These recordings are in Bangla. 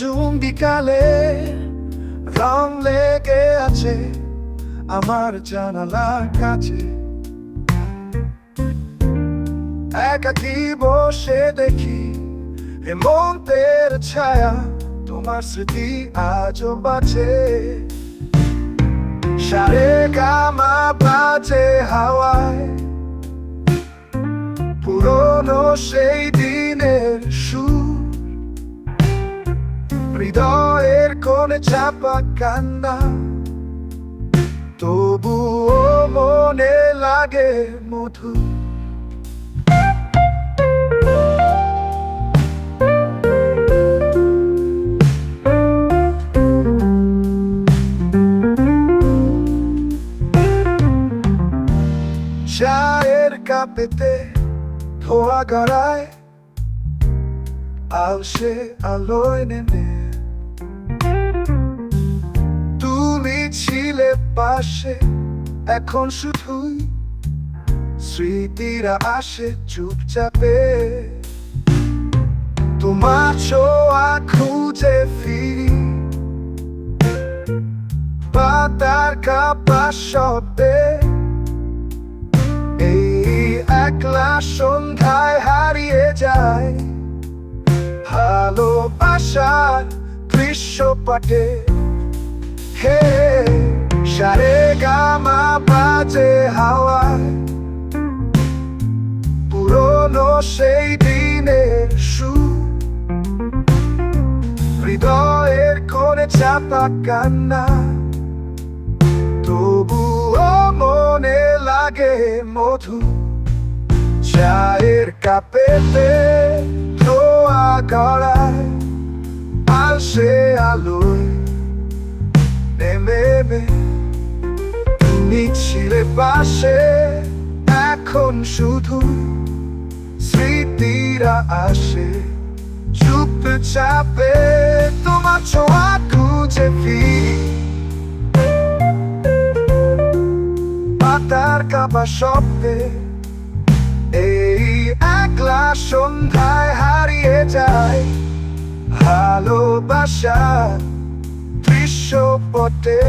জুন বিকালে রং লেগে আছে আমার জানালার কাছে। একাকী বসে দেখি হেমন্তের ছায়া, তোমার স্মৃতি আজও বাঁচে। সারেগামা বাজে হাওয়ায়, পুরনো সেই দিনের সুর। হৃদয়ের কোণে চাপা কান্না, তবুও মনে লাগে মধু। চায়ের কাপেতে ধোয়া গড়ায় আলসে আলোয় নেমে। তুমি ছিলে পাশে, এখন শুধুই স্মৃতিরা আসে চুপচাপে। তোমার ছোঁয়া খুঁজে ফিরি পাতার কাঁপা শব্দে। এই একলা সন্ধ্যায় হারিয়ে যায় ভালোবাসার দৃশ্যপটে। হে সারেগামা বাজে হাওয়ায়, পুরনো সেই দিনের সুর। হৃদয়ের কোণে চাপা কান্না, তবুও মনে লাগে মধু। চায়ের কাপেতে ধোয়া গড়ায় আলসে আলোয় নেমে। তুমি ছিলে পাশে, এখন শুধু স্মৃতিরা আসে চুপচাপে। তোমার ছোঁয়া খুঁজে ফিরি পাতার কাঁপা শব্দে। এই একলা সন্ধ্যায় হারিয়ে যায় ভালোবাসার দৃশ্যপটে।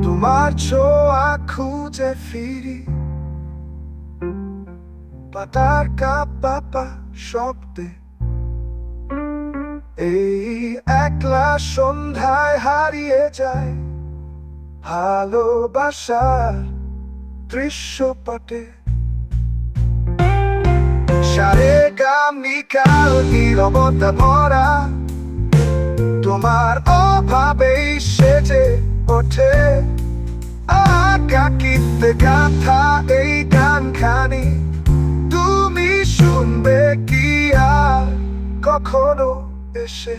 তোমার ছোঁয়া খুঁজে ফিরি পাতার কাঁপা শব্দে। এই একলা সন্ধ্যায় হারিয়ে যায় ভালোবাসার দৃশ্যপটে। সারেগামিকাল নীরবতা ভরা, তোমার অভাবেই সেজে ওঠে একাকিত্বে গাথা এই গানখানি। তুমি শুনবে কি আর কখনো এসে?